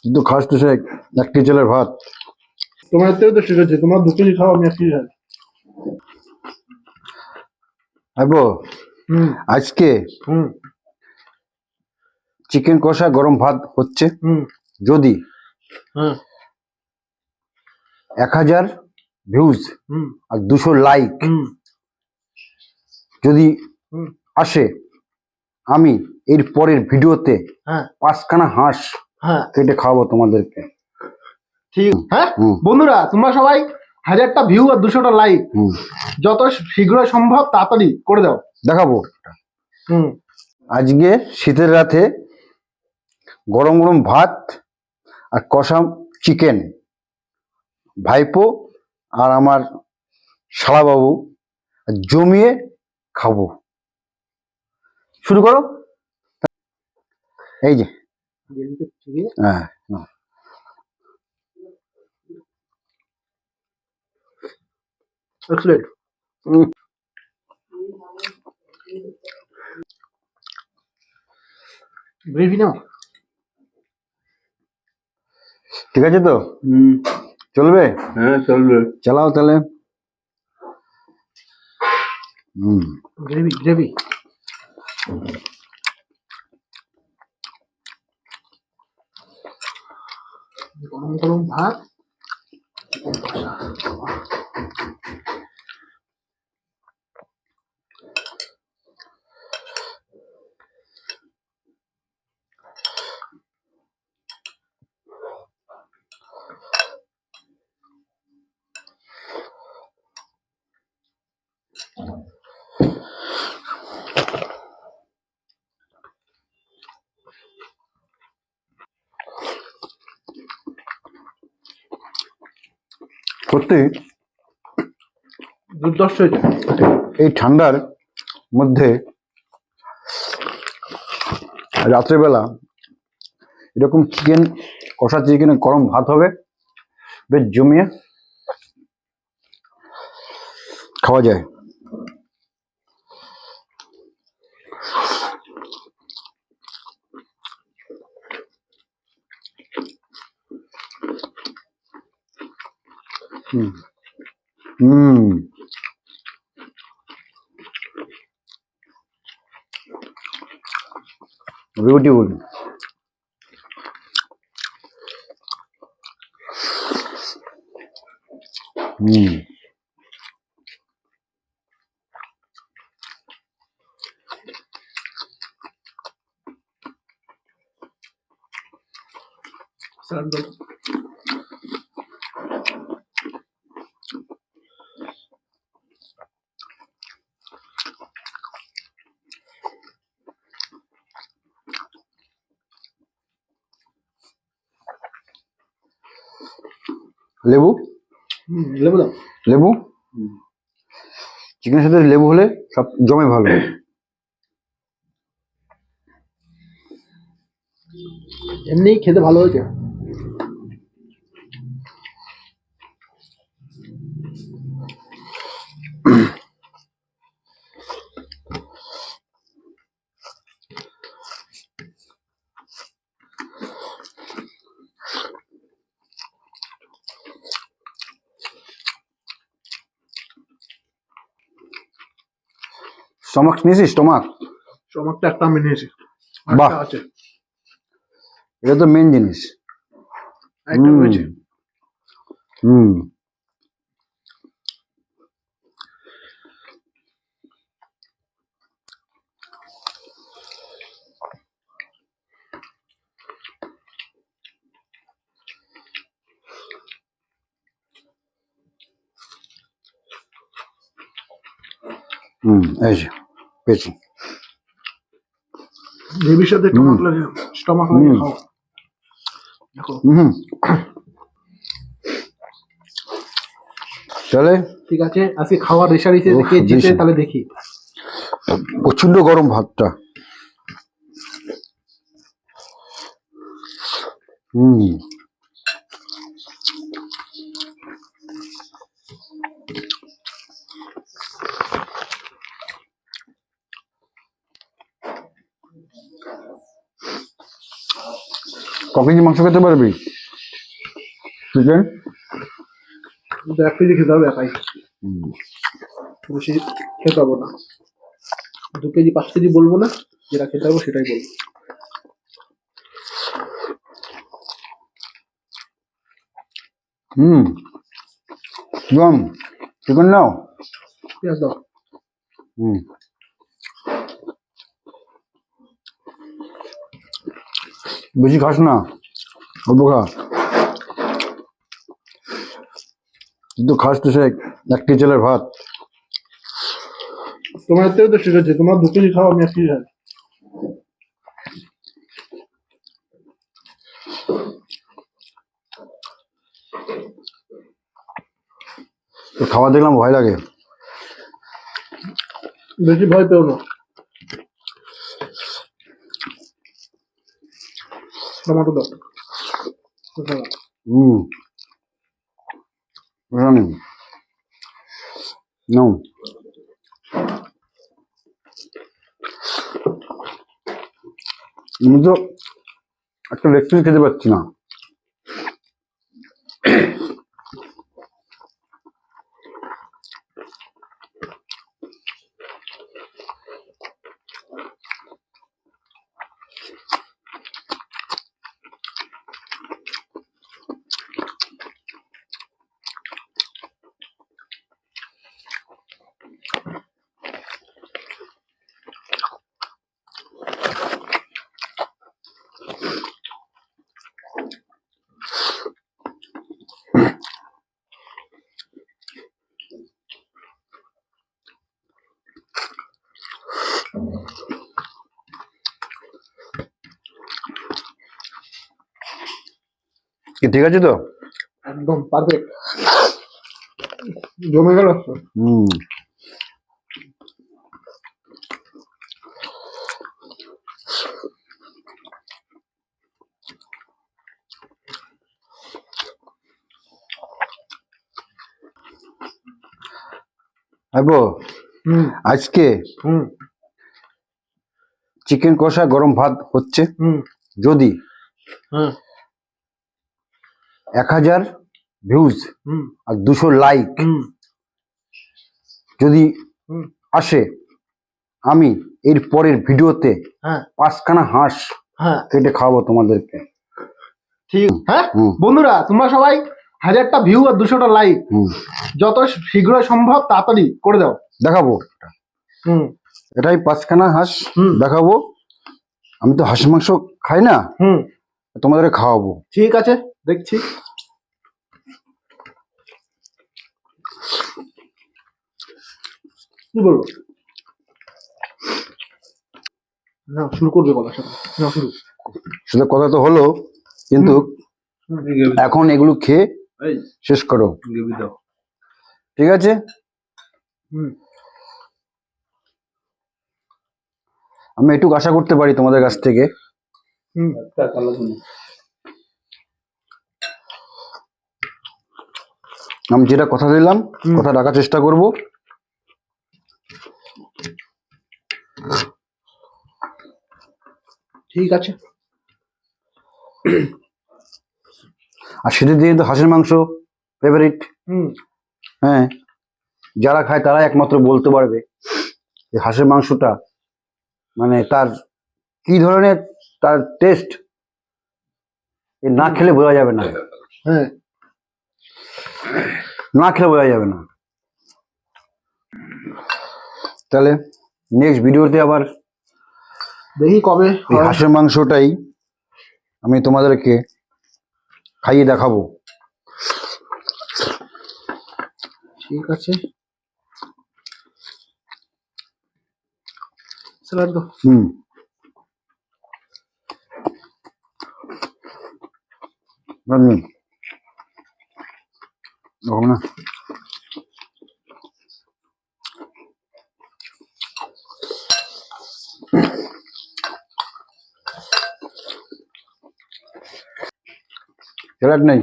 কিন্তু খাস তো সে 1 কেজি চালের ভাত। তোমার থেকে তো ঠিক আছে, তোমার 2 কেজি খাও, আমি 1 কেজি খাই। আইবো আজকে চিকেন কষা গরম ভাত হচ্ছে। যদি 1000 ভিউজ আর 200 লাইক যদি আসে, আমি এর পরের ভিডিওতে 5খানা হাঁস কেটে খাওয়াবো তোমাদেরকে। ঠিক হ্যাঁ বন্ধুরা, তোমরা সবাই 1000টা ভিউ আর 200টা লাইক যত শীঘ্র সম্ভব তাড়াতাড়ি করে দাও, দেখাবো। আজকে শীতের রাতে গরম গরম ভাত আর কষা চিকেন ভাইপো আর আমার শালাবাবু জমিয়ে খাবো। শুরু করো। এই যে হ্যাঁ, এক্সেলেন্ট। গ্রেভি নাও। ঠিক আছে তো? চলবে? হ্যাঁ চলবে। চালাও তাহলে। Gravy gravy. গরম গরম ভাত, সত্যি দুর্ধর্ষ হয়েছে। এই ঠান্ডার মধ্যে রাত্রেবেলা এরকম চিকেন কষা চিকেন গরম ভাত হবে, বেশ জমিয়ে খাওয়া যায়। বিউটিফুল। লেবু লেবু দাও। লেবু চিকেনের সাথে লেবু হলে সব জমে ভালো। এমনি খেতে ভালো হয়েছে। স্টমাক নিয়েছিস? স্টমাকটা একটা আমি নিয়েছি, বাহ, আছে। এটা তো মেন জিনিস। একটা রয়েছে। এই যে পেয়েছি। গ্রেভির সাথে স্টমাক লাগে, স্টমাক লাগে খাও। দেখো তাহলে ঠিক আছে, আজকে খাওয়ার রেশারেশি দেখে যেতে তাহলে দেখি। প্রচন্ড গরম ভাতটা। কেজি মাংস খেতে পারবি? চিকেন? কিন্তু 1 কেজি খেতে হবে একাই, বেশি খেতে হবে না। 2 কেজি 5 কেজি বলবো না, যেটা খেতে হবে সেটাই বলবো। গম চিকেন নাও। পেঁয়াজ দাও। বেশি খাস না, অল্প খা। কিন্তু খাস তো সে 1 কেজি চালের ভাত। তোমার থেকে তো শিখেছি, তোমার 2 কেজি খাও, আমি 1 কেজি খাই। তো খাওয়া দেখলাম ভয় লাগে। বেশি ভয় পেও না। টমেটো দাও। জানি নাও। আমি তো একটা লেগ পিস খেতে পাচ্ছি না। কি ঠিক আছে তো? একদম পারফেক্ট, জমে গেল। আজকে চিকেন কষা গরম ভাত হচ্ছে। যদি 1000 ভিউজ আর 200 লাইক যদি আসে, আমি এর পরের ভিডিওতে 5খানা হাঁস কেটে খাওয়াবো তোমাদেরকে। ঠিক। হ্যাঁ বন্ধুরা, তোমরা সবাই 1000টা ভিউ আর 200টা লাইক যত শীঘ্র সম্ভব তাড়াতাড়ি করে দাও। দেখাবো। এটাই 5খানা হাঁস দেখাবো। আমি তো হাঁস মাংস খাই না, তোমাদের খাওয়াবো। ঠিক আছে, দেখছি। কি বলবো? না, শুরু করবে বলার সাথে। না, শুরু। শুধু কথা তো হলো, কিন্তু এখন এগুলো খেয়ে শেষ করো, ঠিক আছে? আমি একটু আশা করতে পারি তোমাদের কাছ থেকে। আমি যেটা কথা দিলাম, কথা রাখার চেষ্টা করব। ঠিক আছে। আর শীতের দিনে তো হাঁসের মাংস ফেভারিট। হ্যাঁ, যারা খায় তারা একমাত্র বলতে পারবে যে হাঁসের মাংসটা মানে তার কি ধরনের তার টেস্ট, না খেলে বোঝা যাবে না। না খেলে বোঝা যাবে না। তাহলে নেক্সট ভিডিওতে আবার দেখি কবে হাঁসের মাংসটাই আমি তোমাদেরকে খাইয়ে দেখাবো। ঠিক আছে। স্যালাড দাও। না স্যালাড নেই।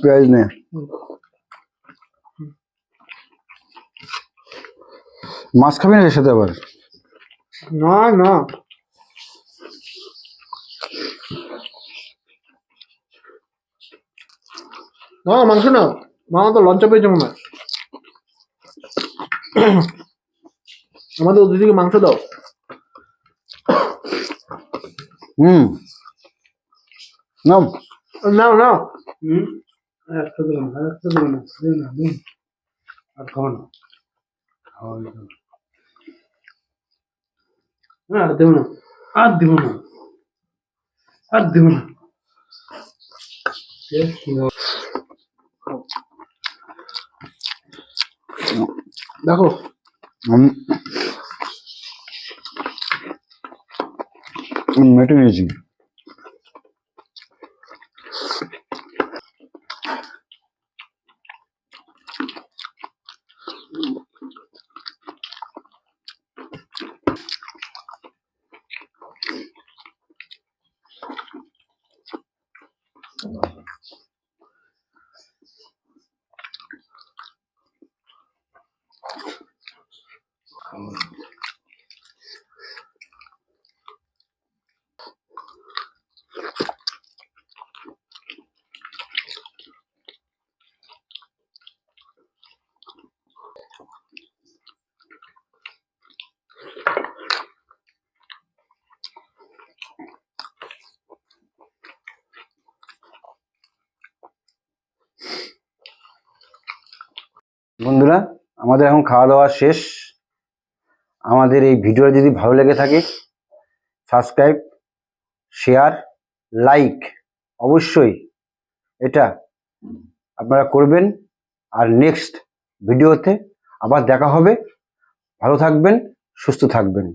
পেঁয়াজ নেই। মাছ খাবি না এর সাথে আবার? না না, না মাংস না, মামা তো লজ্জা পেয়েছে মনে হয়। আমাদের দিদিকে মাংস দাও। হুম, নাও। নাও নাও। একটা দিলাম, আর একটা দিলাম না, দিই না, দিই না। আর খাবো না, খাওয়া যাবে না। না, আর দেবো না, আর দেবো না, আর দেবো না। দেখো মেটে নিয়েছি। বন্ধুরা, আমাদের এখন খাওয়া দাওয়া শেষ। আমাদের এই ভিডিও যদি ভালো লেগে থাকে, সাবস্ক্রাইব, শেয়ার, লাইক অবশ্যই এটা আপনারা করবেন। আর নেক্সট ভিডিওতে আবার দেখা হবে। ভালো থাকবেন, সুস্থ থাকবেন।